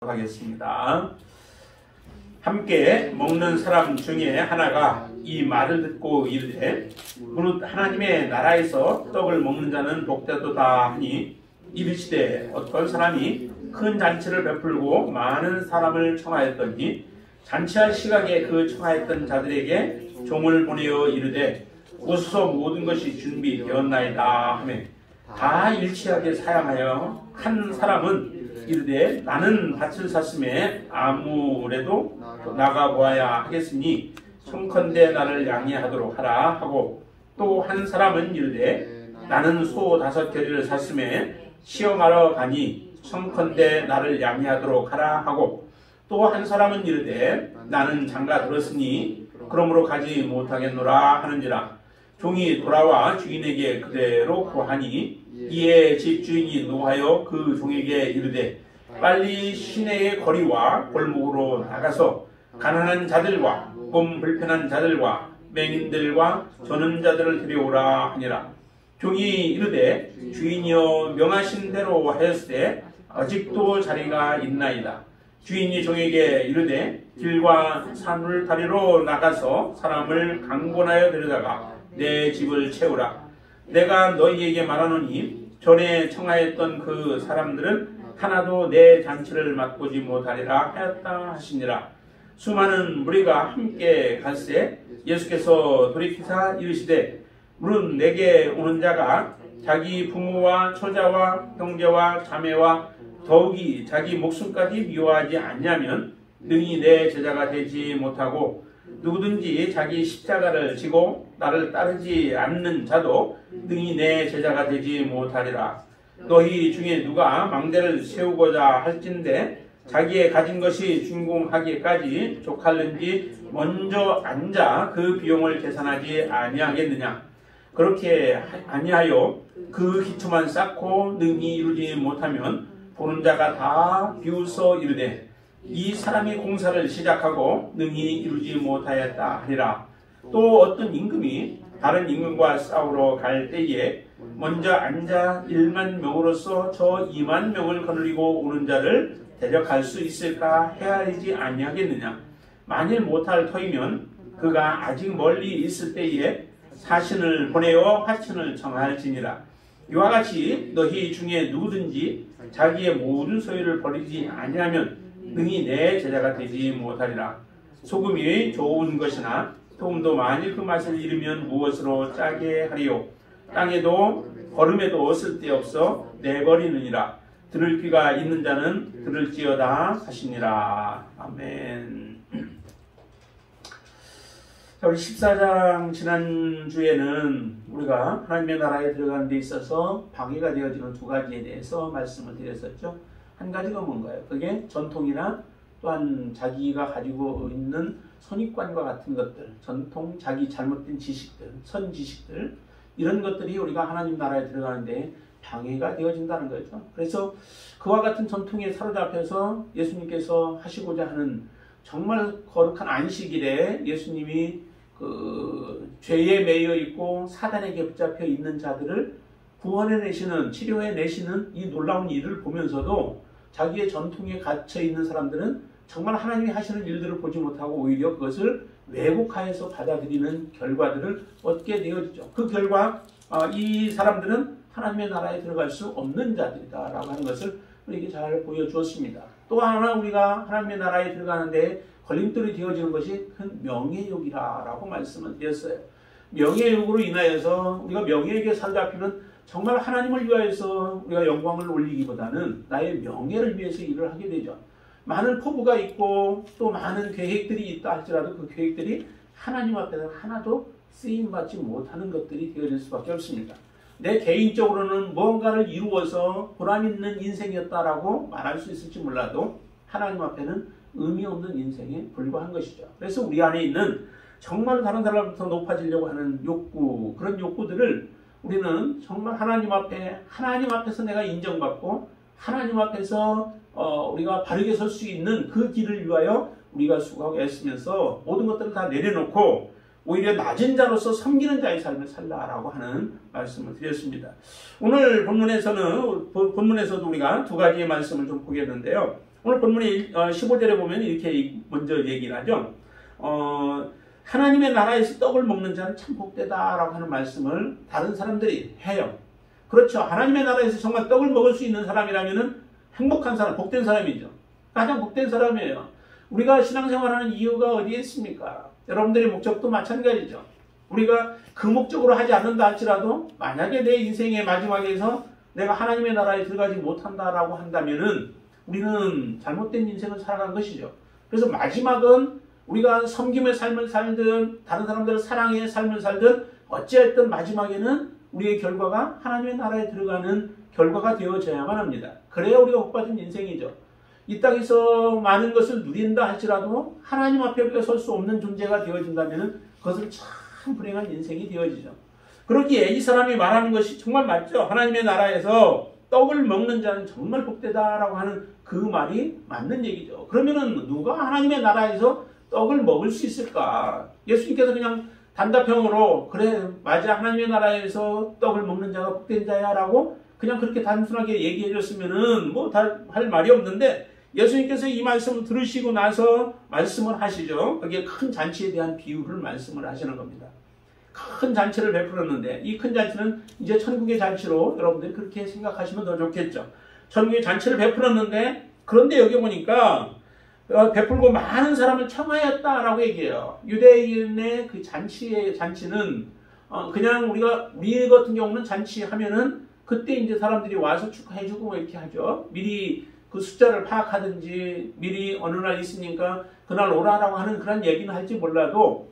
하겠습니다. 함께 먹는 사람 중에 하나가 이 말을 듣고 이르되 무릇 하나님의 나라에서 떡을 먹는 자는 복되도다 하니 이르시되 어떤 사람이 큰 잔치를 베풀고 많은 사람을 청하였더니 잔치할 시각에 그 청하였던 자들에게 종을 보내어 이르되 오소서 모든 것이 준비되었나이다 하며 다 일치하게 사양하여 한 사람은 이르되 나는 밭을 샀음에 아무래도 나가보아야 하겠으니 청컨대 나를 양해하도록 하라 하고 또 한 사람은 이르되 나는 소 5겨리를 샀음에 시험하러 가니 청컨대 나를 양해하도록 하라 하고 또 한 사람은 이르되 나는 장가 들었으니 그러므로 가지 못하겠노라 하는지라 종이 돌아와 주인에게 그대로 고하니 이에 집주인이 노하여 그 종에게 이르되 빨리 시내의 거리와 골목으로 나가서 가난한 자들과 몸 불편한 자들과 맹인들과 저는 자들을 데려오라 하니라. 종이 이르되 주인이여 명하신 대로 하였으되 아직도 자리가 있나이다. 주인이 종에게 이르되 길과 산울 다리로 나가서 사람을 강권하여 데려다가 내 집을 채우라. 내가 너희에게 말하노니 전에 청하였던 그 사람들은 하나도 내 잔치를 맛보지 못하리라 하였다 하시니라. 수많은 무리가 함께 갈새 예수께서 돌이키사 이르시되 무릇 내게 오는 자가 자기 부모와 처자와 형제와 자매와 더욱이 자기 목숨까지 미워하지 않냐면 능히 내 제자가 되지 못하고 누구든지 자기 십자가를 지고 나를 따르지 않는 자도 능히 내 제자가 되지 못하리라. 너희 중에 누가 망대를 세우고자 할진대 자기의 가진 것이 준공하기까지 족할는지 먼저 앉아 그 비용을 계산하지 아니하겠느냐. 그렇게 아니하여 그 기초만 쌓고 능히 이루지 못하면 보는 자가 다 비웃어 이르되 이 사람이 공사를 시작하고 능히 이루지 못하였다 하리라. 또 어떤 임금이 다른 임금과 싸우러 갈 때에 먼저 앉아 1만 명으로서 저 2만 명을 거느리고 오는 자를 대적할 수 있을까 헤아리지 아니하겠느냐. 만일 못할 터이면 그가 아직 멀리 있을 때에 사신을 보내어 화친을 청할지니라. 이와 같이 너희 중에 누구든지 자기의 모든 소유를 버리지 아니하면 능히 내 제자가 되지 못하리라. 소금이 좋은 것이나 소금도 만일 그 맛을 잃으면 무엇으로 짜게 하리요. 땅에도 거름에도 쓸데없어 내버리느니라. 들을 귀가 있는 자는 들을지어다 하시니라. 아멘. 자, 우리 14장 지난주에는 우리가 하나님의 나라에 들어가는 데 있어서 방해가 되어지는 두 가지에 대해서 말씀을 드렸었죠. 한 가지가 뭔가요? 그게 전통이나 또한 자기가 가지고 있는 선입관과 같은 것들, 전통, 자기 잘못된 지식들, 선지식들, 이런 것들이 우리가 하나님 나라에 들어가는데 방해가 되어진다는 거죠. 그래서 그와 같은 전통에 사로잡혀서 예수님께서 하시고자 하는 정말 거룩한 안식일에 예수님이 그 죄에 매여 있고 사단에게 붙잡혀 있는 자들을 구원해내시는, 치료해내시는 이 놀라운 일을 보면서도 자기의 전통에 갇혀 있는 사람들은 정말 하나님이 하시는 일들을 보지 못하고 오히려 그것을 왜곡하여서 받아들이는 결과들을 얻게 되어지죠. 그 결과 이 사람들은 하나님의 나라에 들어갈 수 없는 자들이다라고 하는 것을 우리에게 잘 보여주었습니다. 또 하나 우리가 하나님의 나라에 들어가는데 걸림돌이 되어지는 것이 큰 명예욕이라고 말씀을 드렸어요. 명예욕으로 인하여서 우리가 명예에게 사로잡히면 정말 하나님을 위하여서 우리가 영광을 올리기보다는 나의 명예를 위해서 일을 하게 되죠. 많은 포부가 있고 또 많은 계획들이 있다 할지라도 그 계획들이 하나님 앞에서 하나도 쓰임받지 못하는 것들이 되어질 수밖에 없습니다. 내 개인적으로는 무언가를 이루어서 보람있는 인생이었다라고 말할 수 있을지 몰라도 하나님 앞에는 의미 없는 인생에 불과한 것이죠. 그래서 우리 안에 있는 정말 다른 사람부터 높아지려고 하는 욕구, 그런 욕구들을 우리는 정말 하나님 앞에서 내가 인정받고 하나님 앞에서 우리가 바르게 설 수 있는 그 길을 위하여 우리가 수고하고 애쓰면서 모든 것들을 다 내려놓고 오히려 낮은 자로서 섬기는 자의 삶을 살라라고 하는 말씀을 드렸습니다. 오늘 본문에서도 우리가 두 가지의 말씀을 좀 보겠는데요. 오늘 본문의 15절에 보면 이렇게 먼저 얘기를 하죠. 하나님의 나라에서 떡을 먹는 자는 참 복되다라고 하는 말씀을 다른 사람들이 해요. 그렇죠. 하나님의 나라에서 정말 떡을 먹을 수 있는 사람이라면 행복한 사람, 복된 사람이죠. 가장 복된 사람이에요. 우리가 신앙생활하는 이유가 어디에 있습니까? 여러분들의 목적도 마찬가지죠. 우리가 그 목적으로 하지 않는다 할지라도 만약에 내 인생의 마지막에서 내가 하나님의 나라에 들어가지 못한다라고 한다면은 우리는 잘못된 인생을 살아간 것이죠. 그래서 마지막은 우리가 섬김의 삶을 살든 다른 사람들을 사랑의 삶을 살든 어찌했든 마지막에는 우리의 결과가 하나님의 나라에 들어가는 결과가 되어져야만 합니다. 그래야 우리가 복받은 인생이죠. 이 땅에서 많은 것을 누린다 할지라도 하나님 앞에 우리가 설 수 없는 존재가 되어진다면 그것은 참 불행한 인생이 되어지죠. 그러기에 이 사람이 말하는 것이 정말 맞죠. 하나님의 나라에서 떡을 먹는 자는 정말 복되다라고 하는 그 말이 맞는 얘기죠. 그러면은 누가 하나님의 나라에서 떡을 먹을 수 있을까? 예수님께서 그냥 단답형으로 그래 맞아 하나님의 나라에서 떡을 먹는 자가 복된 자야 라고 그냥 그렇게 단순하게 얘기해 줬으면은 뭐 다 할 말이 없는데 예수님께서 이 말씀을 들으시고 나서 말씀을 하시죠. 거기에 큰 잔치에 대한 비유를 말씀을 하시는 겁니다. 큰 잔치를 베풀었는데 이 큰 잔치는 이제 천국의 잔치로 여러분들이 그렇게 생각하시면 더 좋겠죠. 천국의 잔치를 베풀었는데 그런데 여기 보니까 베풀고 많은 사람을 청하였다라고 얘기해요. 유대인의 그 잔치는 그냥 우리 같은 경우는 잔치하면은 그때 이제 사람들이 와서 축하해주고 뭐 이렇게 하죠. 미리 그 숫자를 파악하든지 미리 어느 날 있으니까 그날 오라라고 하는 그런 얘기는 할지 몰라도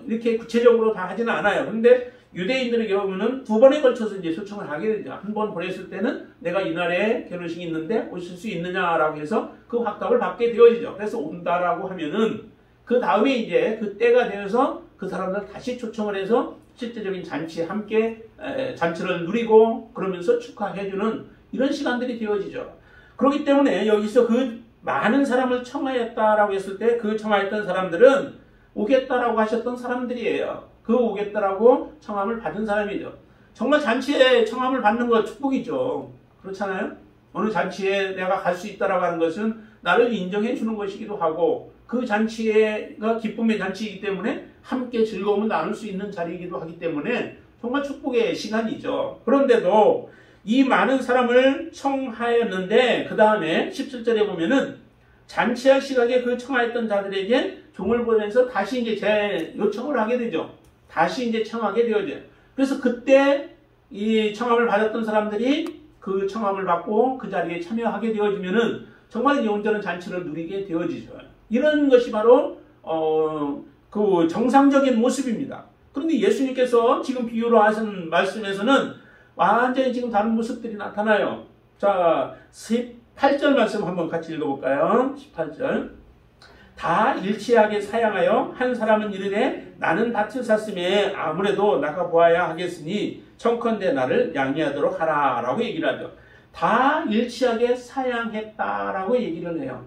이렇게 구체적으로 다 하지는 않아요. 그런데 유대인들의 경우는 두 번에 걸쳐서 이제 초청을 하게 되죠. 한 번 보냈을 때는 내가 이날에 결혼식이 있는데 오실 수 있느냐라고 해서 그 확답을 받게 되어지죠. 그래서 온다라고 하면은 그 다음에 이제 그 때가 되어서 그 사람들 다시 초청을 해서 실제적인 잔치에 함께 잔치를 누리고 그러면서 축하해주는 이런 시간들이 되어지죠. 그렇기 때문에 여기서 그 많은 사람을 청하였다라고 했을 때 그 청하였던 사람들은 오겠다라고 하셨던 사람들이에요. 그 오겠다라고 청함을 받은 사람이죠. 정말 잔치에 청함을 받는 것 축복이죠. 그렇잖아요? 어느 잔치에 내가 갈 수 있다라고 하는 것은 나를 인정해 주는 것이기도 하고 그 잔치가 기쁨의 잔치이기 때문에 함께 즐거움을 나눌 수 있는 자리이기도 하기 때문에 정말 축복의 시간이죠. 그런데도 이 많은 사람을 청하였는데 그 다음에 17절에 보면은 잔치할 시각에 그 청하였던 자들에게 종을 보내서 다시 이제 재요청을 하게 되죠. 다시 이제 청하게 되어져요. 그래서 그때 이 청함을 받았던 사람들이 그 청함을 받고 그 자리에 참여하게 되어지면은 정말 온전한 잔치를 누리게 되어지죠. 이런 것이 바로 그 정상적인 모습입니다. 그런데 예수님께서 지금 비유로 하신 말씀에서는 완전히 지금 다른 모습들이 나타나요. 자, 18절 말씀 한번 같이 읽어볼까요? 18절. 다 일치하게 사양하여 한 사람은 이르되 나는 밭을 샀으며 아무래도 나가보아야 하겠으니 청컨대 나를 양해하도록 하라 라고 얘기를 하죠. 다 일치하게 사양했다라고 얘기를 해요.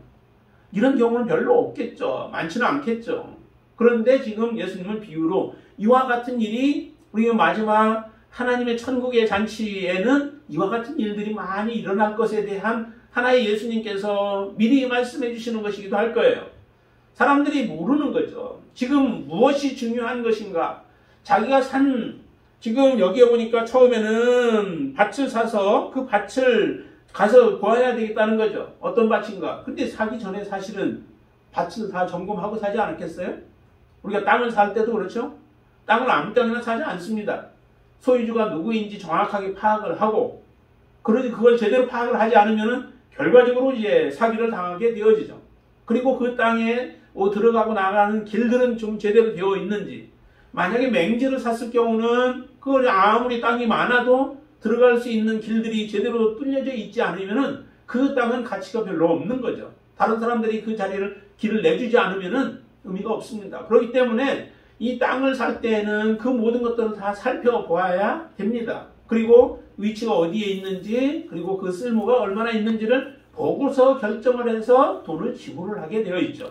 이런 경우는 별로 없겠죠. 많지는 않겠죠. 그런데 지금 예수님은 비유로 이와 같은 일이 우리가 마지막 하나님의 천국의 잔치에는 이와 같은 일들이 많이 일어날 것에 대한 하나의 예수님께서 미리 말씀해 주시는 것이기도 할 거예요. 사람들이 모르는 거죠. 지금 무엇이 중요한 것인가? 자기가 지금 여기에 보니까 처음에는 밭을 사서 그 밭을 가서 보아야 되겠다는 거죠. 어떤 밭인가? 근데 사기 전에 사실은 밭을 다 점검하고 사지 않았겠어요? 우리가 땅을 살 때도 그렇죠? 땅을 아무 땅이나 사지 않습니다. 소유주가 누구인지 정확하게 파악을 하고, 그러니 그걸 제대로 파악을 하지 않으면은 결과적으로 이제 사기를 당하게 되어지죠. 그리고 그 땅에 들어가고 나가는 길들은 좀 제대로 되어 있는지, 만약에 맹지를 샀을 경우는 그걸 아무리 땅이 많아도 들어갈 수 있는 길들이 제대로 뚫려져 있지 않으면은 그 땅은 가치가 별로 없는 거죠. 다른 사람들이 그 길을 내주지 않으면은 의미가 없습니다. 그렇기 때문에 이 땅을 살 때는 그 모든 것들을 다 살펴보아야 됩니다. 그리고 위치가 어디에 있는지, 그리고 그 쓸모가 얼마나 있는지를 보고서 결정을 해서 돈을 지불을 하게 되어 있죠.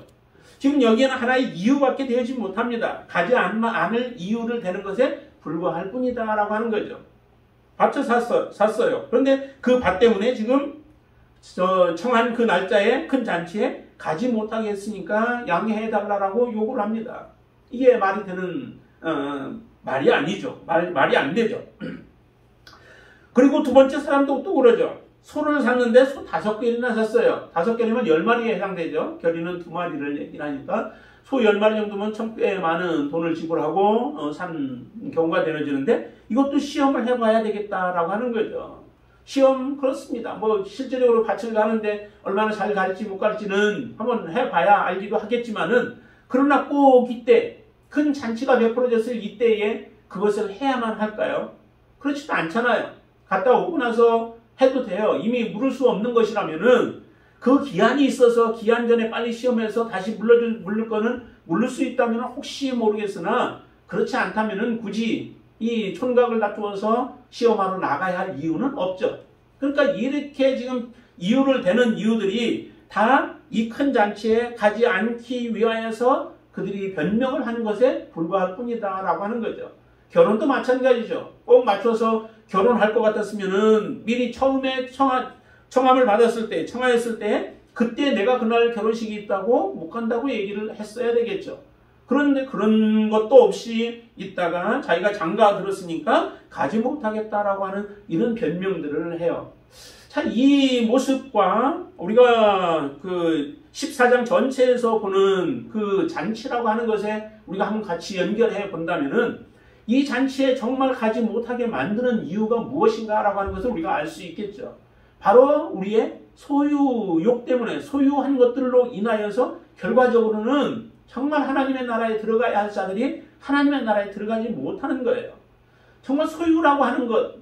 지금 여기에는 하나의 이유밖에 되지 못합니다. 가지 않을 이유를 대는 것에 불과할 뿐이다 라고 하는 거죠. 밭을 샀어요. 그런데 그 밭 때문에 지금 청한 그 날짜에 큰 잔치에 가지 못하게 했으니까 양해해달라고 요구를 합니다. 이게 말이 되는 말이 아니죠. 말이 안 되죠. 그리고 두 번째 사람도 또 그러죠. 소를 샀는데 소 5개나 샀어요. 5개면 10마리에 해당되죠. 결의는 2마리를 얘기를 하니까 소 10마리 정도면 꽤 많은 돈을 지불하고 산 경우가 되어지는데 이것도 시험을 해봐야 되겠다라고 하는 거죠. 시험 그렇습니다. 뭐 실제적으로 밭을 가는데 얼마나 잘 갈지 못 갈지는 한번 해봐야 알기도 하겠지만은 그러나 꼭 이때 큰 잔치가 베풀어졌을 이때에 그것을 해야만 할까요? 그렇지도 않잖아요. 갔다 오고 나서 해도 돼요. 이미 물을 수 없는 것이라면은 그 기한이 있어서 기한 전에 빨리 시험해서 다시 물을 거는 물을 수 있다면 혹시 모르겠으나 그렇지 않다면은 굳이 이 촌각을 다투어서 시험하러 나가야 할 이유는 없죠. 그러니까 이렇게 지금 이유를 대는 이유들이 다 이 큰 잔치에 가지 않기 위하여서 그들이 변명을 하는 것에 불과할 뿐이다 라고 하는 거죠. 결혼도 마찬가지죠. 꼭 맞춰서 결혼할 것 같았으면은 미리 처음에 청함을 받았을 때, 청하였을 때 그때 내가 그날 결혼식이 있다고 못 간다고 얘기를 했어야 되겠죠. 그런데 그런 것도 없이 있다가 자기가 장가 들었으니까 가지 못하겠다라고 하는 이런 변명들을 해요. 자, 이 모습과 우리가 그 14장 전체에서 보는 그 잔치라고 하는 것에 우리가 한번 같이 연결해 본다면은 이 잔치에 정말 가지 못하게 만드는 이유가 무엇인가라고 하는 것을 우리가 알 수 있겠죠. 바로 우리의 소유욕 때문에 소유한 것들로 인하여서 결과적으로는 정말 하나님의 나라에 들어가야 할 자들이 하나님의 나라에 들어가지 못하는 거예요. 정말 소유라고 하는 것,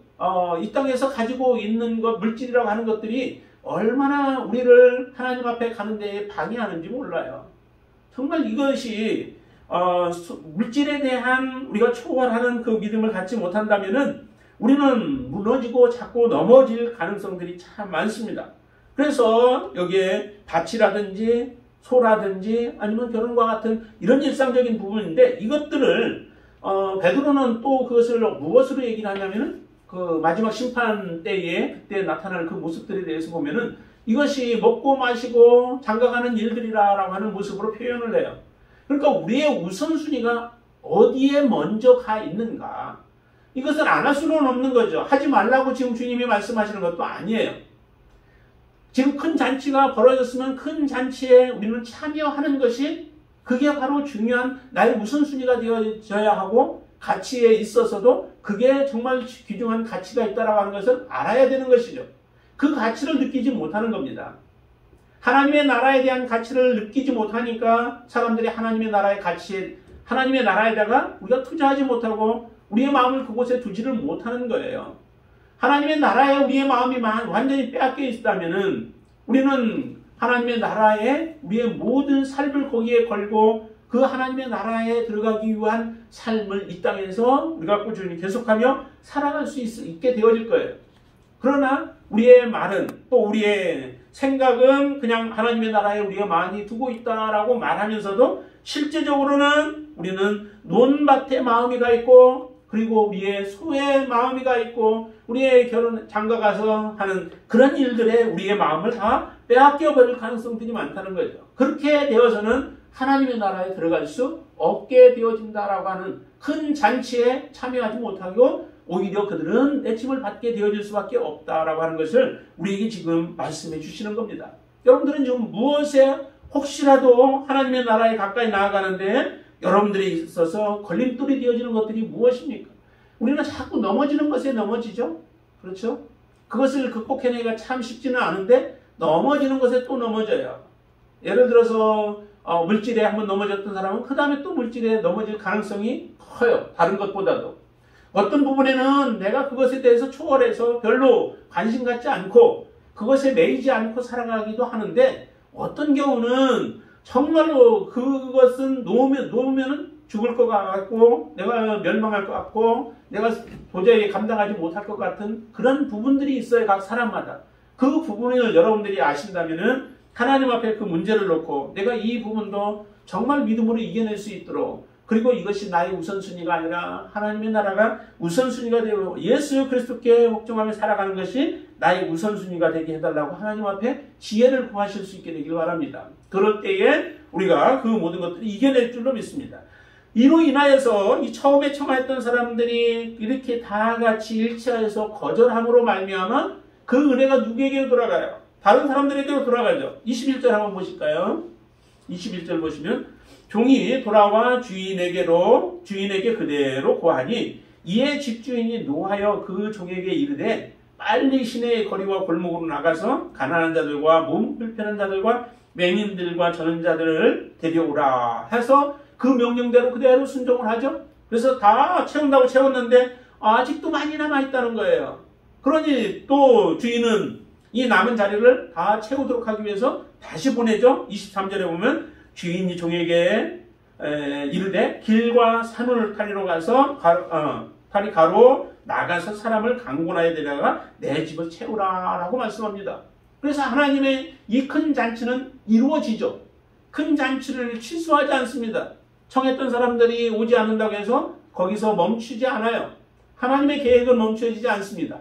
이 땅에서 가지고 있는 것, 물질이라고 하는 것들이 얼마나 우리를 하나님 앞에 가는 데에 방해하는지 몰라요. 정말 이것이 물질에 대한 우리가 초월하는 그 믿음을 갖지 못한다면은 우리는 무너지고 자꾸 넘어질 가능성들이 참 많습니다. 그래서 여기에 밭이라든지 소라든지 아니면 결혼과 같은 이런 일상적인 부분인데 이것들을 베드로는 또 그것을 무엇으로 얘기를 하냐면은 그 마지막 심판 때에 그때 나타날 그 모습들에 대해서 보면은 이것이 먹고 마시고 장가가는 일들이라고 하는 모습으로 표현을 해요. 그러니까 우리의 우선순위가 어디에 먼저 가 있는가? 이것을 안 할 수는 없는 거죠. 하지 말라고 지금 주님이 말씀하시는 것도 아니에요. 지금 큰 잔치가 벌어졌으면 큰 잔치에 우리는 참여하는 것이 그게 바로 중요한 나의 우선순위가 되어져야 하고 가치에 있어서도 그게 정말 귀중한 가치가 있다라고 하는 것을 알아야 되는 것이죠. 그 가치를 느끼지 못하는 겁니다. 하나님의 나라에 대한 가치를 느끼지 못하니까 사람들이 하나님의 나라의 가치에 하나님의 나라에다가 우리가 투자하지 못하고 우리의 마음을 그곳에 두지를 못하는 거예요. 하나님의 나라에 우리의 마음이 완전히 빼앗겨 있다면은 우리는 하나님의 나라에 우리의 모든 삶을 거기에 걸고 그 하나님의 나라에 들어가기 위한 삶을 이 땅에서 우리가 꾸준히 계속하며 살아갈 수 있게 되어질 거예요. 그러나 우리의 말은 또 우리의 생각은 그냥 하나님의 나라에 우리가 많이 두고 있다라고 말하면서도 실제적으로는 우리는 논밭에 마음이 가 있고 그리고 우리의 소의 마음이 가 있고 우리의 결혼 장가가서 하는 그런 일들에 우리의 마음을 다 빼앗겨 버릴 가능성들이 많다는 거죠. 그렇게 되어서는 하나님의 나라에 들어갈 수 없게 되어진다라고 하는 큰 잔치에 참여하지 못하고 오히려 그들은 내침을 받게 되어질 수밖에 없다라고 하는 것을 우리에게 지금 말씀해 주시는 겁니다. 여러분들은 지금 무엇에 혹시라도 하나님의 나라에 가까이 나아가는데 여러분들이 있어서 걸림돌이 되어지는 것들이 무엇입니까? 우리는 자꾸 넘어지는 것에 넘어지죠. 그렇죠? 그것을 극복해내기가 참 쉽지는 않은데 넘어지는 것에 또 넘어져요. 예를 들어서 물질에 한번 넘어졌던 사람은 그 다음에 또 물질에 넘어질 가능성이 커요. 다른 것보다도. 어떤 부분에는 내가 그것에 대해서 초월해서 별로 관심 갖지 않고 그것에 매이지 않고 살아가기도 하는데 어떤 경우는 정말로 그것은 놓으면 죽을 것 같고 내가 멸망할 것 같고 내가 도저히 감당하지 못할 것 같은 그런 부분들이 있어요. 각 사람마다. 그 부분을 여러분들이 아신다면은 하나님 앞에 그 문제를 놓고 내가 이 부분도 정말 믿음으로 이겨낼 수 있도록 그리고 이것이 나의 우선순위가 아니라 하나님의 나라가 우선순위가 되고 예수 그리스도께 복종하며 살아가는 것이 나의 우선순위가 되게 해달라고 하나님 앞에 지혜를 구하실 수 있게 되길 바랍니다. 그럴 때에 우리가 그 모든 것들을 이겨낼 줄로 믿습니다. 이로 인하여서 이 처음에 청하였던 사람들이 이렇게 다 같이 일치하여서 거절함으로 말미암아 그 은혜가 누구에게로 돌아가요? 다른 사람들에게로 돌아가죠. 21절 한번 보실까요? 21절 보시면 종이 돌아와 주인에게 그대로 고하니 이에 집주인이 노하여 그 종에게 이르되 빨리 시내의 거리와 골목으로 나가서 가난한 자들과 몸 불편한 자들과 맹인들과 저는 자들을 데려오라 해서 그 명령대로 그대로 순종을 하죠. 그래서 다 채운다고 채웠는데 아직도 많이 남아있다는 거예요. 그러니 또 주인은 이 남은 자리를 다 채우도록 하기 위해서 다시 보내죠. 23절에 보면 주인이 종에게 이르되 길과 산을 타리러 가서 가로 나가서 사람을 강권하여 데려가 내 집을 채우라 라고 말씀합니다. 그래서 하나님의 이 큰 잔치는 이루어지죠. 큰 잔치를 취소하지 않습니다. 청했던 사람들이 오지 않는다고 해서 거기서 멈추지 않아요. 하나님의 계획은 멈춰지지 않습니다.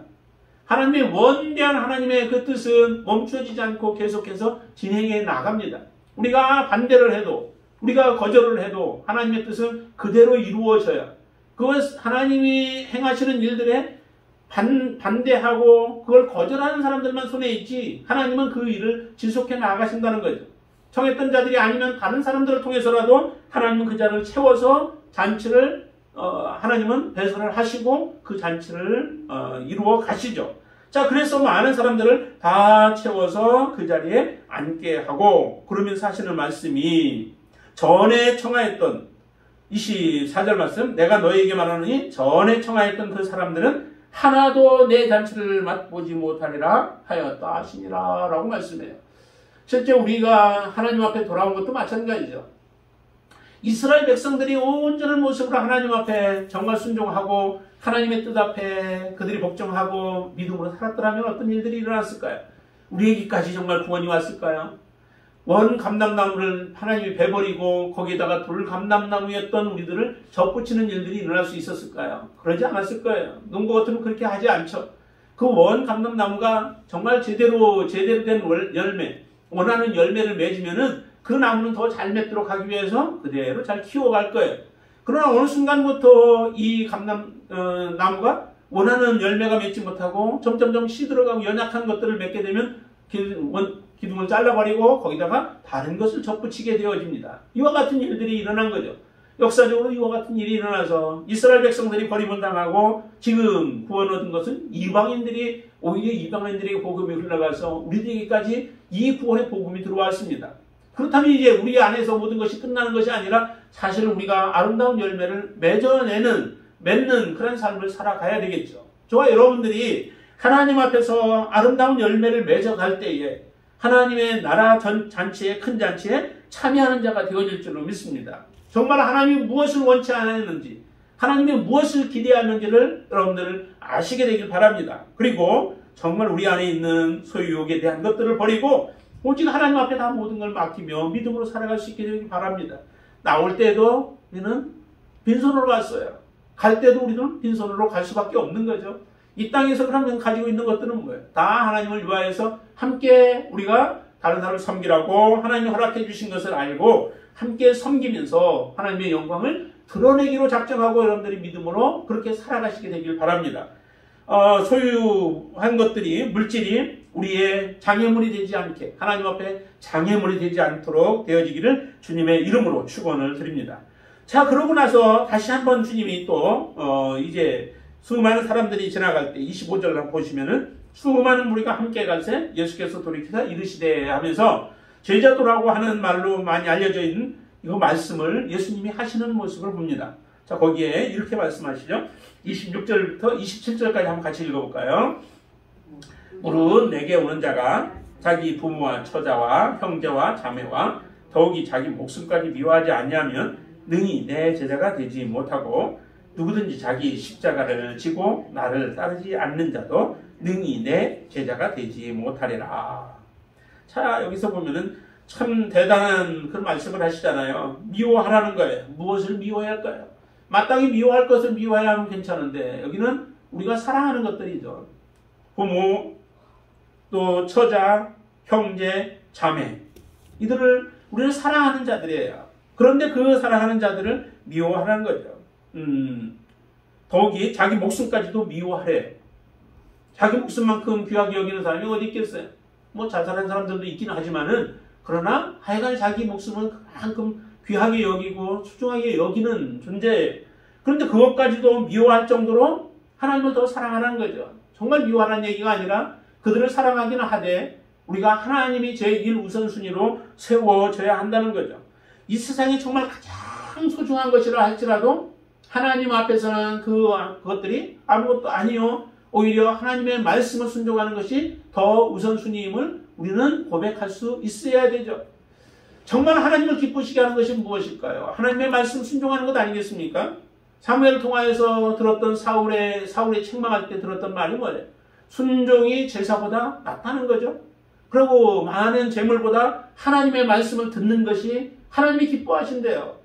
하나님의 원대한 하나님의 그 뜻은 멈춰지지 않고 계속해서 진행해 나갑니다. 우리가 반대를 해도 우리가 거절을 해도 하나님의 뜻은 그대로 이루어져요. 그것 하나님이 행하시는 일들에 반대하고 그걸 거절하는 사람들만 손에 있지 하나님은 그 일을 지속해 나가신다는 거죠. 청했던 자들이 아니면 다른 사람들을 통해서라도 하나님은 그 자를 채워서 잔치를 하나님은 배설을 하시고 그 잔치를 이루어 가시죠. 자, 그래서 많은 사람들을 다 채워서 그 자리에 앉게 하고 그러면서 하시는 말씀이 전에 청하였던 24절 말씀 내가 너희에게 말하노니 전에 청하였던 그 사람들은 하나도 내 잔치를 맛보지 못하리라 하였다 하시니라 라고 말씀해요. 실제 우리가 하나님 앞에 돌아온 것도 마찬가지죠. 이스라엘 백성들이 온전한 모습으로 하나님 앞에 정말 순종하고 하나님의 뜻 앞에 그들이 복종하고 믿음으로 살았더라면 어떤 일들이 일어났을까요? 우리에게까지 정말 구원이 왔을까요? 원 감람나무를 하나님이 베버리고 거기에다가 돌 감람나무였던 우리들을 접붙이는 일들이 일어날 수 있었을까요? 그러지 않았을 거예요. 농부 같으면 그렇게 하지 않죠. 그 원 감람나무가 정말 제대로 된 열매, 원하는 열매를 맺으면은 그 나무는 더 잘 맺도록 하기 위해서 그대로 잘 키워갈 거예요. 그러나 어느 순간부터 이 감람나무가 원하는 열매가 맺지 못하고 점점점 시들어가고 연약한 것들을 맺게 되면 기둥을 잘라버리고 거기다가 다른 것을 접붙이게 되어집니다. 이와 같은 일들이 일어난 거죠. 역사적으로 이와 같은 일이 일어나서 이스라엘 백성들이 버림을 당하고 지금 구원 얻은 것은 오히려 이방인들에게 복음이 흘러가서 우리들에게까지 이 구원의 복음이 들어왔습니다. 그렇다면 이제 우리 안에서 모든 것이 끝나는 것이 아니라 사실 우리가 아름다운 열매를 맺는 그런 삶을 살아가야 되겠죠. 저와 여러분들이 하나님 앞에서 아름다운 열매를 맺어갈 때에 하나님의 나라 잔치에 큰 잔치에 참여하는 자가 되어질 줄로 믿습니다. 정말 하나님이 무엇을 원치 않았는지 하나님이 무엇을 기대하는지를 여러분들 아시게 되길 바랍니다. 그리고 정말 우리 안에 있는 소유욕에 대한 것들을 버리고 오직 하나님 앞에 다 모든 걸 맡기며 믿음으로 살아갈 수 있게 되길 바랍니다. 나올 때도 우리는 빈손으로 왔어요. 갈 때도 우리는 빈손으로 갈 수밖에 없는 거죠. 이 땅에서 그러면 가지고 있는 것들은 뭐예요? 다 하나님을 위하여서 함께 우리가 다른 사람을 섬기라고 하나님이 허락해 주신 것을 알고 함께 섬기면서 하나님의 영광을 드러내기로 작정하고 여러분들이 믿음으로 그렇게 살아가시게 되길 바랍니다. 소유한 것들이 물질이 우리의 장애물이 되지 않게 하나님 앞에 장애물이 되지 않도록 되어지기를 주님의 이름으로 축원을 드립니다. 자, 그러고 나서 다시 한번 주님이 또 이제 수많은 사람들이 지나갈 때 25절을 보시면은 수많은 무리가 함께 갈새 예수께서 돌이켜서 이르시되 하면서 제자도라고 하는 말로 많이 알려져 있는 이 말씀을 예수님이 하시는 모습을 봅니다. 자, 거기에 이렇게 말씀하시죠. 26절부터 27절까지 한번 같이 읽어볼까요? 무릇 내게 오는 자가 자기 부모와 처자와 형제와 자매와 더욱이 자기 목숨까지 미워하지 않냐면 능히 내 제자가 되지 못하고 누구든지 자기 십자가를 지고 나를 따르지 않는 자도 능히 내 제자가 되지 못하리라. 자, 여기서 보면은 참 대단한 그런 말씀을 하시잖아요. 미워하라는 거예요. 무엇을 미워해야 할까요? 마땅히 미워할 것을 미워해야 하면 괜찮은데 여기는 우리가 사랑하는 것들이죠. 부모, 또 처자, 형제, 자매, 이들을 우리는 사랑하는 자들이에요. 그런데 그 사랑하는 자들을 미워하라는 거죠. 더욱이 자기 목숨까지도 미워하래요. 자기 목숨만큼 귀하게 여기는 사람이 어디 있겠어요? 뭐 자살한 사람들도 있기는 하지만은, 그러나 하여간 자기 목숨은 그만큼 귀하게 여기고 소중하게 여기는 존재. 그런데 그것까지도 미워할 정도로 하나님을 더 사랑하는 거죠. 정말 미워하는 얘기가 아니라 그들을 사랑하기는 하되 우리가 하나님이 제1 우선순위로 세워져야 한다는 거죠. 이 세상에 정말 가장 소중한 것이라 할지라도 하나님 앞에서는 그것들이 아무것도 아니요, 오히려 하나님의 말씀을 순종하는 것이 더 우선순위임을 우리는 고백할 수 있어야 되죠. 정말 하나님을 기쁘시게 하는 것이 무엇일까요? 하나님의 말씀 순종하는 것 아니겠습니까? 사무엘을 통하여서 들었던 사울의 책망할 때 들었던 말이 뭐예요? 순종이 제사보다 낫다는 거죠. 그리고 많은 재물보다 하나님의 말씀을 듣는 것이 하나님이 기뻐하신대요.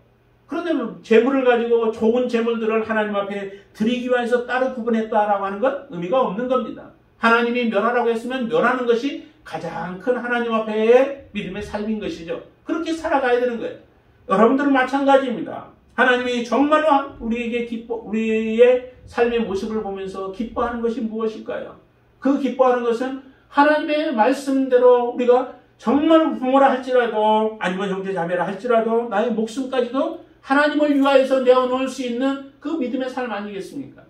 그런데 재물을 가지고 좋은 재물들을 하나님 앞에 드리기 위해서 따로 구분했다라고 하는 건 의미가 없는 겁니다. 하나님이 멸하라고 했으면 멸하는 것이 가장 큰 하나님 앞에의 믿음의 삶인 것이죠. 그렇게 살아가야 되는 거예요. 여러분들은 마찬가지입니다. 하나님이 정말로 우리의 삶의 모습을 보면서 기뻐하는 것이 무엇일까요? 그 기뻐하는 것은 하나님의 말씀대로 우리가 정말 부모라 할지라도, 아니면 형제 자매라 할지라도 나의 목숨까지도 하나님을 위하여서 내어놓을 수 있는 그 믿음의 삶 아니겠습니까?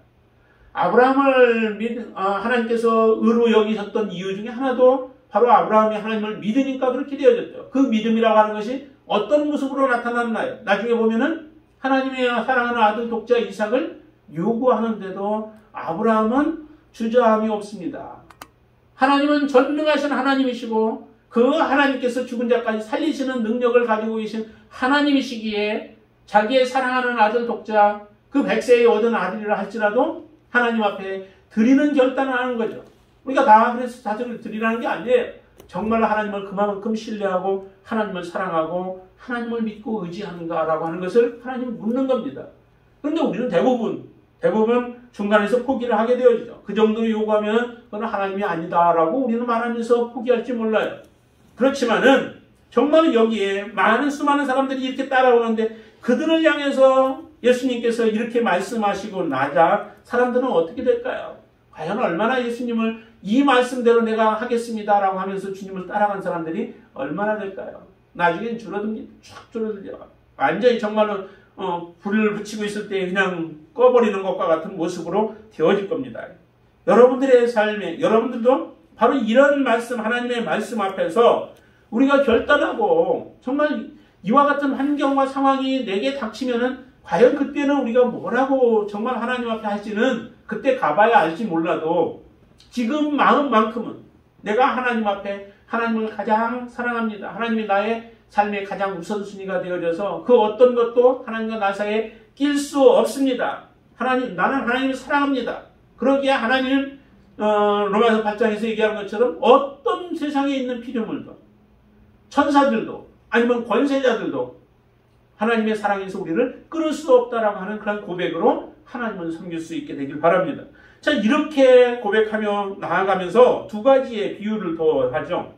아브라함을 하나님께서 의로 여기셨던 이유 중에 하나도 바로 아브라함이 하나님을 믿으니까 그렇게 되어졌죠. 그 믿음이라고 하는 것이 어떤 모습으로 나타났나요? 나중에 보면은 하나님의 사랑하는 아들 독자 이삭을 요구하는데도 아브라함은 주저함이 없습니다. 하나님은 전능하신 하나님이시고 그 하나님께서 죽은 자까지 살리시는 능력을 가지고 계신 하나님이시기에 자기의 사랑하는 아들 독자, 그 100세에 얻은 아들이라 할지라도 하나님 앞에 드리는 결단을 하는 거죠. 우리가 다 그래서 자식을 드리라는 게 아니에요. 정말 하나님을 그만큼 신뢰하고 하나님을 사랑하고 하나님을 믿고 의지하는가라고 하는 것을 하나님을 묻는 겁니다. 그런데 우리는 대부분 중간에서 포기를 하게 되어지죠. 그 정도로 요구하면 그건 하나님이 아니다라고 우리는 말하면서 포기할지 몰라요. 그렇지만은 정말 여기에 수많은 사람들이 이렇게 따라오는데 그들을 향해서 예수님께서 이렇게 말씀하시고 나자 사람들은 어떻게 될까요? 과연 얼마나 예수님을 이 말씀대로 내가 하겠습니다라고 하면서 주님을 따라간 사람들이 얼마나 될까요? 나중엔 줄어듭니다. 쫙 줄어들죠. 완전히 정말로 불을 붙이고 있을 때 그냥 꺼버리는 것과 같은 모습으로 되어질 겁니다. 여러분들의 삶에, 여러분들도 바로 이런 말씀, 하나님의 말씀 앞에서 우리가 결단하고 정말 이와 같은 환경과 상황이 내게 닥치면은 과연 그때는 우리가 뭐라고 정말 하나님 앞에 할지는 그때 가봐야 알지 몰라도 지금 마음만큼은 내가 하나님 앞에 하나님을 가장 사랑합니다. 하나님이 나의 삶의 가장 우선순위가 되어져서 그 어떤 것도 하나님과 나 사이에 낄 수 없습니다. 나는 하나님을 사랑합니다. 그러기에 하나님 로마서 8장에서 얘기하는 것처럼 어떤 세상에 있는 피조물도 천사들도 아니면 권세자들도 하나님의 사랑에서 우리를 끊을 수 없다라고 하는 그런 고백으로 하나님을 섬길 수 있게 되길 바랍니다. 자, 이렇게 고백하며 나아가면서 두 가지의 비유를 더 하죠.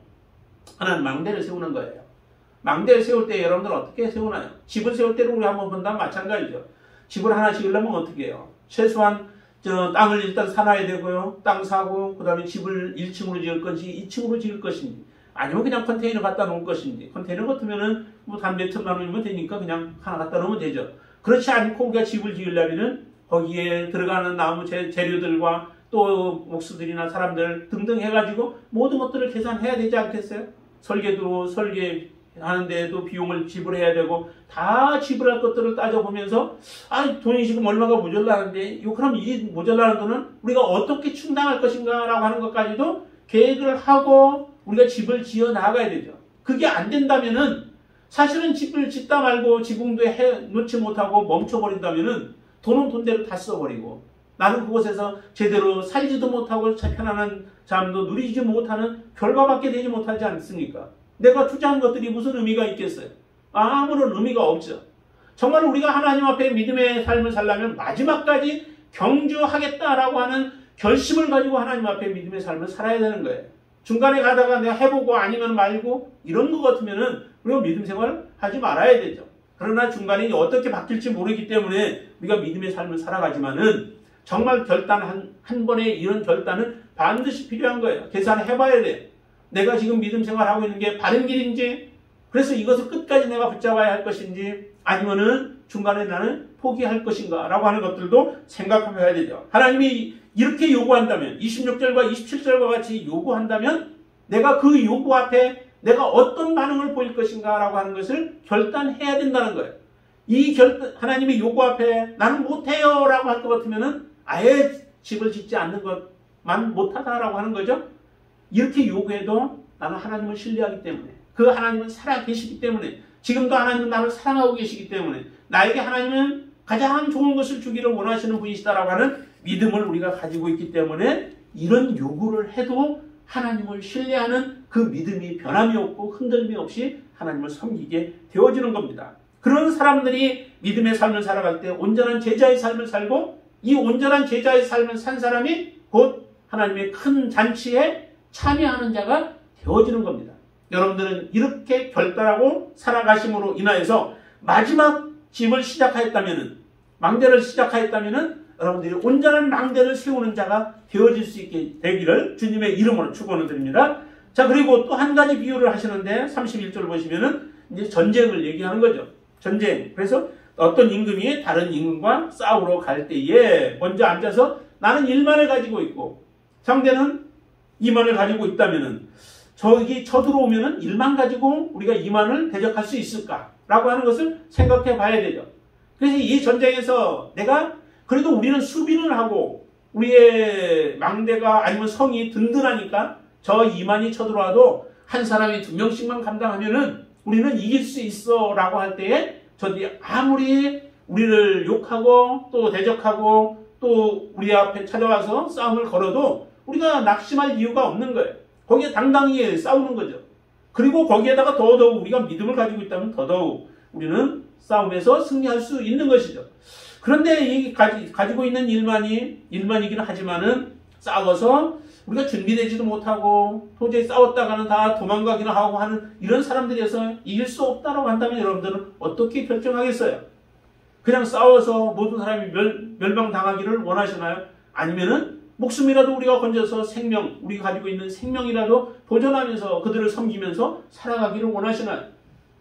하나는 망대를 세우는 거예요. 망대를 세울 때 여러분들 어떻게 세우나요? 집을 세울 때는 우리 한번 본다면 마찬가지죠. 집을 하나 지으려면 어떻게 해요? 최소한 땅을 일단 사놔야 되고요. 땅 사고 그 다음에 집을 1층으로 지을 건지 2층으로 지을 것인지 아니면 그냥 컨테이너 갖다 놓을 것인지. 컨테이너 같으면은 뭐 단 몇 틈만 놓으면 되니까 그냥 하나 갖다 놓으면 되죠. 그렇지 않고 우리가 집을 지으려면은 거기에 들어가는 나무 재료들과 또 목수들이나 사람들 등등 해가지고 모든 것들을 계산해야 되지 않겠어요? 설계하는데도 비용을 지불해야 되고 다 지불할 것들을 따져보면서 돈이 지금 얼마가 모자라는데 그럼 이 모자라는 돈은 우리가 어떻게 충당할 것인가 라고 하는 것까지도 계획을 하고 우리가 집을 지어 나가야 되죠. 그게 안 된다면은 사실은 집을 짓다 말고 지붕도 놓지 못하고 멈춰버린다면은 돈은 돈대로 다 써버리고 나는 그곳에서 제대로 살지도 못하고 편안한 잠도 누리지 못하는 결과밖에 되지 못하지 않습니까? 내가 투자한 것들이 무슨 의미가 있겠어요? 아무런 의미가 없죠. 정말 우리가 하나님 앞에 믿음의 삶을 살려면 마지막까지 경주하겠다라고 하는 결심을 가지고 하나님 앞에 믿음의 삶을 살아야 되는 거예요. 중간에 가다가 내가 해보고 아니면 말고 이런 것 같으면은 우리가 믿음 생활을 하지 말아야 되죠. 그러나 중간에 어떻게 바뀔지 모르기 때문에 우리가 믿음의 삶을 살아가지만은 정말 결단 한 번의 이런 결단은 반드시 필요한 거예요. 계산을 해봐야 돼. 내가 지금 믿음 생활하고 있는 게 바른 길인지, 그래서 이것을 끝까지 내가 붙잡아야 할 것인지, 아니면은 중간에 나는 포기할 것인가 라고 하는 것들도 생각해봐야 되죠. 하나님이 이렇게 요구한다면, 26절과 27절과 같이 요구한다면 내가 그 요구 앞에 내가 어떤 반응을 보일 것인가 라고 하는 것을 결단해야 된다는 거예요. 하나님의 요구 앞에 나는 못해요 라고 할 것 같으면은 아예 집을 짓지 않는 것만 못하다라고 하는 거죠. 이렇게 요구해도 나는 하나님을 신뢰하기 때문에, 그 하나님은 살아계시기 때문에, 지금도 하나님은 나를 사랑하고 계시기 때문에 나에게 하나님은 가장 좋은 것을 주기를 원하시는 분이시다라고 하는 믿음을 우리가 가지고 있기 때문에 이런 요구를 해도 하나님을 신뢰하는 그 믿음이 변함이 없고 흔들림이 없이 하나님을 섬기게 되어지는 겁니다. 그런 사람들이 믿음의 삶을 살아갈 때 온전한 제자의 삶을 살고, 이 온전한 제자의 삶을 산 사람이 곧 하나님의 큰 잔치에 참여하는 자가 되어지는 겁니다. 여러분들은 이렇게 결단하고 살아가심으로 인하여서 마지막 집을 시작하였다면은, 망대를 시작하였다면은 여러분들이 온전한 망대를 세우는 자가 되어질 수 있게 되기를 주님의 이름으로 축원을 드립니다. 자, 그리고 또 한 가지 비유를 하시는데 31절 보시면은 이제 전쟁을 얘기하는 거죠. 전쟁. 그래서 어떤 임금이 다른 임금과 싸우러 갈 때에 먼저 앉아서 나는 1만을 가지고 있고 상대는 2만을 가지고 있다면은 저기 쳐들어오면은 1만 가지고 우리가 2만을 대적할 수 있을까라고 하는 것을 생각해 봐야 되죠. 그래서 이 전쟁에서 내가 그래도 우리는 수비를 하고 우리의 망대가 아니면 성이 든든하니까 저 2만이 쳐들어와도 한 사람이 2명씩만 감당하면은 우리는 이길 수 있어 라고 할 때에 저들이 아무리 우리를 욕하고 또 대적하고 또 우리 앞에 찾아와서 싸움을 걸어도 우리가 낙심할 이유가 없는 거예요. 거기에 당당히 싸우는 거죠. 그리고 거기에다가 더더욱 우리가 믿음을 가지고 있다면 더더욱 우리는 싸움에서 승리할 수 있는 것이죠. 그런데 이 가지고 있는 일만이기는 하지만은 싸워서 우리가 준비되지도 못하고 도저히 싸웠다가는 다 도망가기는 하고 하는 이런 사람들에서 이길 수 없다라고 한다면 여러분들은 어떻게 결정하겠어요? 그냥 싸워서 모든 사람이 멸망당하기를 원하시나요? 아니면은 목숨이라도 우리가 건져서 생명, 우리가 가지고 있는 생명이라도 보존하면서 그들을 섬기면서 살아가기를 원하시나요?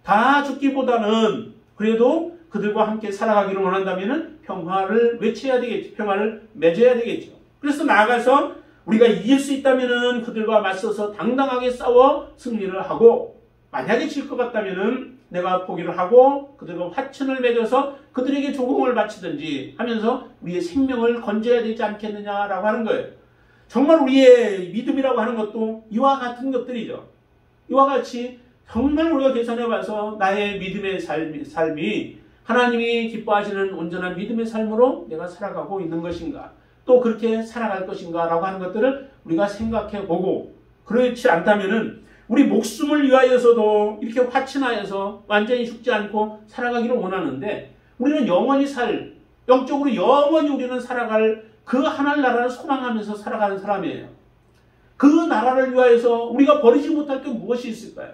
다 죽기보다는 그래도 그들과 함께 살아가기를 원한다면 평화를 외쳐야 되겠죠. 평화를 맺어야 되겠죠. 그래서 나아가서 우리가 이길 수 있다면 그들과 맞서서 당당하게 싸워 승리를 하고, 만약에 질 것 같다면 내가 포기를 하고 그들과 화친을 맺어서 그들에게 조공을 바치든지 하면서 우리의 생명을 건져야 되지 않겠느냐라고 하는 거예요. 정말 우리의 믿음이라고 하는 것도 이와 같은 것들이죠. 이와 같이 정말 우리가 계산해봐서 나의 믿음의 삶이 하나님이 기뻐하시는 온전한 믿음의 삶으로 내가 살아가고 있는 것인가, 또 그렇게 살아갈 것인가 라고 하는 것들을 우리가 생각해보고, 그렇지 않다면은 우리 목숨을 위하여서도 이렇게 화친하여서 완전히 죽지 않고 살아가기를 원하는데, 우리는 영원히 영적으로 영원히 우리는 살아갈 그 하나님 나라를 소망하면서 살아가는 사람이에요. 그 나라를 위하여서 우리가 버리지 못할 게 무엇이 있을까요?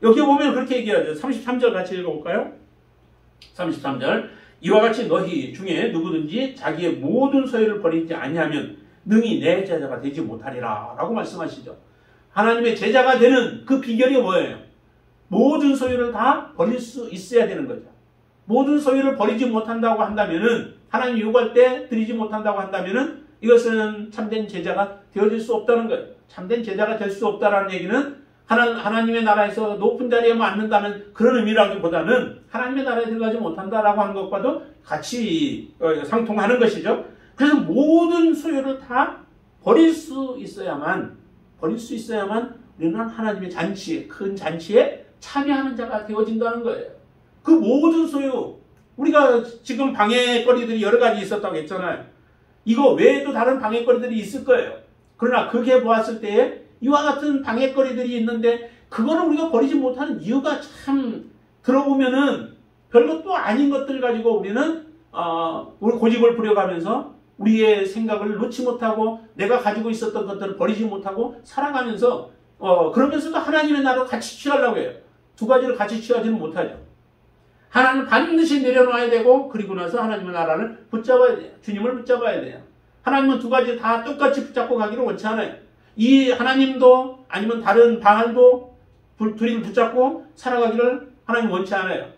여기 보면 그렇게 얘기하죠. 33절 같이 읽어볼까요? 33절. 이와 같이 너희 중에 누구든지 자기의 모든 소유를 버리지 아니하면 능히 내 제자가 되지 못하리라 라고 말씀하시죠. 하나님의 제자가 되는 그 비결이 뭐예요? 모든 소유를 다 버릴 수 있어야 되는 거죠. 모든 소유를 버리지 못한다고 한다면은, 하나님 요구할 때 드리지 못한다고 한다면은 이것은 참된 제자가 되어질 수 없다는 거예요. 참된 제자가 될 수 없다는 얘기는 하나님의 나라에서 높은 자리에만 앉는다는 그런 의미라기보다는 하나님의 나라에 들어가지 못한다라고 하는 것과도 같이 상통하는 것이죠. 그래서 모든 소유를 다 버릴 수 있어야만 우리는 하나님의 잔치에, 큰 잔치에 참여하는 자가 되어진다는 거예요. 그 모든 소유, 우리가 지금 방해거리들이 여러 가지 있었다고 했잖아요. 이거 외에도 다른 방해거리들이 있을 거예요. 그러나 그게 보았을 때에 이와 같은 방해거리들이 있는데 그거를 우리가 버리지 못하는 이유가 참 들어보면은 별것도 아닌 것들 가지고 우리는 우리 고집을 부려가면서 우리의 생각을 놓지 못하고 내가 가지고 있었던 것들을 버리지 못하고 살아가면서 그러면서도 하나님의 나라로 같이 취하려고 해요. 두 가지를 같이 취하지는 못하죠. 하나님은 반드시 내려놔야 되고 그리고 나서 하나님의 나라를 붙잡아야 돼요. 주님을 붙잡아야 돼요. 하나님은 두 가지 다 똑같이 붙잡고 가기를 원치 않아요. 이 하나님도 아니면 다른 바알도 둘이 붙잡고 살아가기를 하나님 원치 않아요.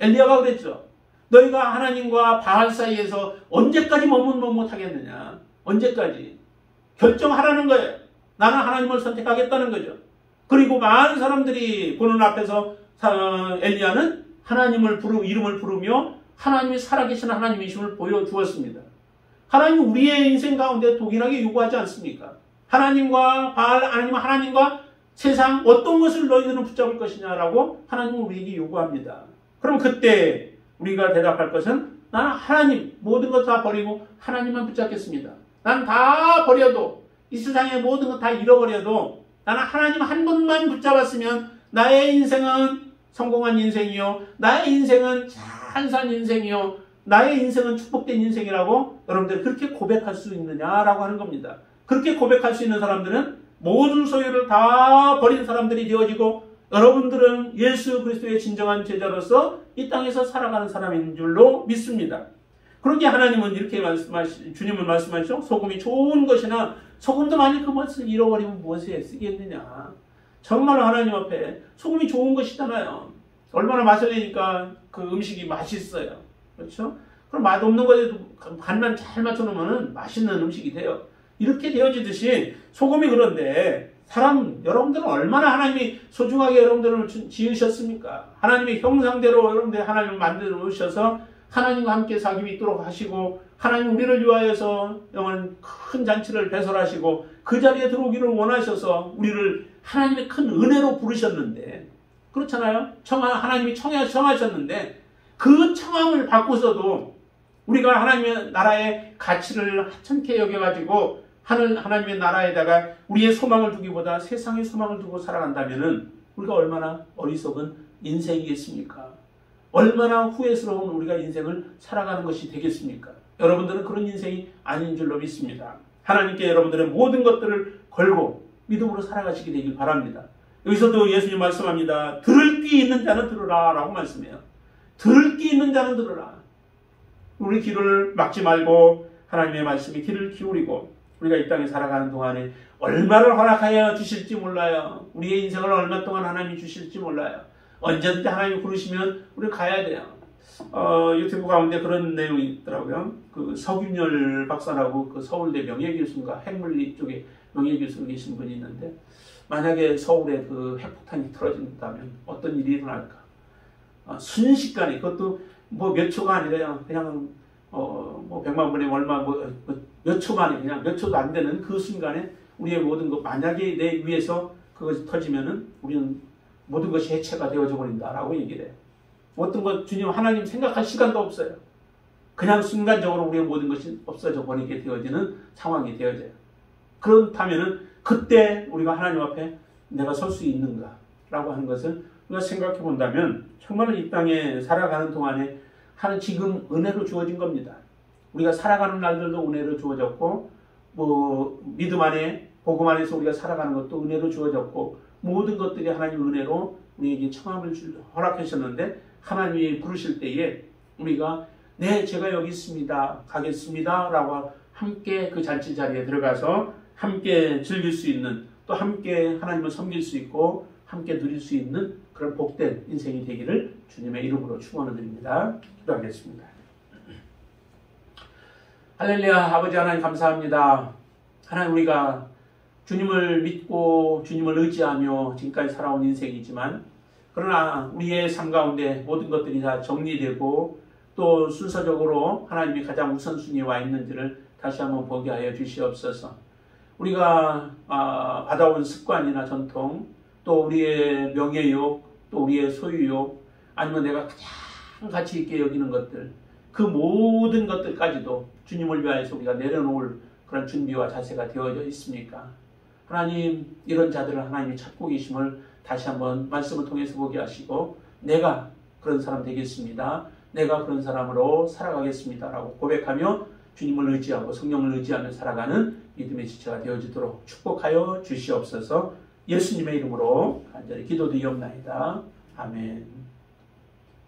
엘리야가 그랬죠. 너희가 하나님과 바알 사이에서 언제까지 머뭇머뭇하겠느냐. 언제까지. 결정하라는 거예요. 나는 하나님을 선택하겠다는 거죠. 그리고 많은 사람들이 보는 앞에서 엘리야는 하나님을 이름을 부르며 하나님이 살아계신 하나님이심을 보여주었습니다. 하나님은 우리의 인생 가운데 동일하게 요구하지 않습니까? 하나님과 바알 아니면 하나님과 세상 어떤 것을 너희들은 붙잡을 것이냐라고 하나님은 우리에게 요구합니다. 그럼 그때 우리가 대답할 것은 나는 하나님 모든 것 다 버리고 하나님만 붙잡겠습니다. 나는 다 버려도 이 세상의 모든 것 다 잃어버려도 나는 하나님 한 분만 붙잡았으면 나의 인생은 성공한 인생이요. 나의 인생은 잘 산 인생이요. 나의 인생은 축복된 인생이라고 여러분들이 그렇게 고백할 수 있느냐라고 하는 겁니다. 그렇게 고백할 수 있는 사람들은 모든 소유를 다 버린 사람들이 되어지고 여러분들은 예수 그리스도의 진정한 제자로서 이 땅에서 살아가는 사람인 줄로 믿습니다. 그러기에 하나님은 이렇게 주님은 말씀하시죠. 소금이 좋은 것이나 소금도 만일 그 맛을 잃어버리면 무엇에 쓰겠느냐. 정말로 하나님 앞에 소금이 좋은 것이잖아요. 얼마나 마시려니까 그 음식이 맛있어요. 그렇죠? 그럼 맛없는 거에도 간만 잘 맞춰놓으면 맛있는 음식이 돼요. 이렇게 되어지듯이 소금이 그런데 여러분들은 얼마나 하나님이 소중하게 여러분들을 지으셨습니까? 하나님의 형상대로 여러분들이 하나님을 만들어 놓으셔서 하나님과 함께 사귐이 있도록 하시고 하나님 우리를 위하여서 영원 큰 잔치를 배설하시고 그 자리에 들어오기를 원하셔서 우리를 하나님의 큰 은혜로 부르셨는데 그렇잖아요? 하나님이 청하셨는데 그 청함을 받고서도 우리가 하나님의 나라의 가치를 하찮게 여겨가지고 하나님의 나라에다가 우리의 소망을 두기보다 세상의 소망을 두고 살아간다면은 우리가 얼마나 어리석은 인생이겠습니까? 얼마나 후회스러운 우리가 인생을 살아가는 것이 되겠습니까? 여러분들은 그런 인생이 아닌 줄로 믿습니다. 하나님께 여러분들의 모든 것들을 걸고 믿음으로 살아가시게 되길 바랍니다. 여기서도 예수님 말씀합니다. 들을 귀 있는 자는 들으라 라고 말씀해요. 들을 귀 있는 자는 들으라. 우리 귀를 막지 말고 하나님의 말씀에 귀를 기울이고 우리가 이 땅에 살아가는 동안에 얼마를 허락하여 주실지 몰라요. 우리의 인생을 얼마 동안 하나님이 주실지 몰라요. 언제든지 하나님이 부르시면 우리 가야 돼요. 유튜브 가운데 그런 내용이 있더라고요. 그 서균열 박사라고 그 서울대 명예교수인가 핵물리 쪽에 명예교수로 계신 분이 있는데 만약에 서울에 그 핵폭탄이 터진다면 어떤 일이 일어날까? 순식간에 그것도 뭐 몇 초가 아니라요. 그냥 뭐 100만 분의 얼마 몇 초 만에 그냥 몇 초도 안 되는 그 순간에 우리의 모든 것 만약에 내 위에서 그것이 터지면은 우리는 모든 것이 해체가 되어져 버린다라고 얘기를 해요. 어떤 것 주님 하나님 생각할 시간도 없어요. 그냥 순간적으로 우리의 모든 것이 없어져 버리게 되어지는 상황이 되어져요. 그렇다면은 그때 우리가 하나님 앞에 내가 설 수 있는가 라고 하는 것을 우리가 생각해 본다면 정말로 이 땅에 살아가는 동안에 지금 은혜로 주어진 겁니다. 우리가 살아가는 날들도 은혜로 주어졌고 믿음 안에 복음 안에서 우리가 살아가는 것도 은혜로 주어졌고 모든 것들이 하나님 은혜로 우리에게 청함을 허락하셨는데 하나님이 부르실 때에 우리가 네 제가 여기 있습니다. 가겠습니다. 라고 함께 그 잔치 자리에 들어가서 함께 즐길 수 있는 또 함께 하나님을 섬길 수 있고 함께 누릴 수 있는 그런 복된 인생이 되기를 주님의 이름으로 축원을 드립니다. 기도하겠습니다. 할렐루야. 아버지 하나님 감사합니다. 하나님 우리가 주님을 믿고 주님을 의지하며 지금까지 살아온 인생이지만 그러나 우리의 삶 가운데 모든 것들이 다 정리되고 또 순서적으로 하나님이 가장 우선순위에 와 있는지를 다시 한번 보게 하여 주시옵소서. 우리가 받아온 습관이나 전통 또 우리의 명예욕 또 우리의 소유욕 아니면 내가 가장 가치 있게 여기는 것들 그 모든 것들까지도 주님을 위하여서 우리가 내려놓을 그런 준비와 자세가 되어져 있습니까? 하나님 이런 자들을 하나님이 찾고 계심을 다시 한번 말씀을 통해서 보게 하시고 내가 그런 사람 되겠습니다. 내가 그런 사람으로 살아가겠습니다. 라고 고백하며 주님을 의지하고 성령을 의지하며 살아가는 믿음의 지체가 되어지도록 축복하여 주시옵소서. 예수님의 이름으로 간절히 기도드리옵나이다. 아멘.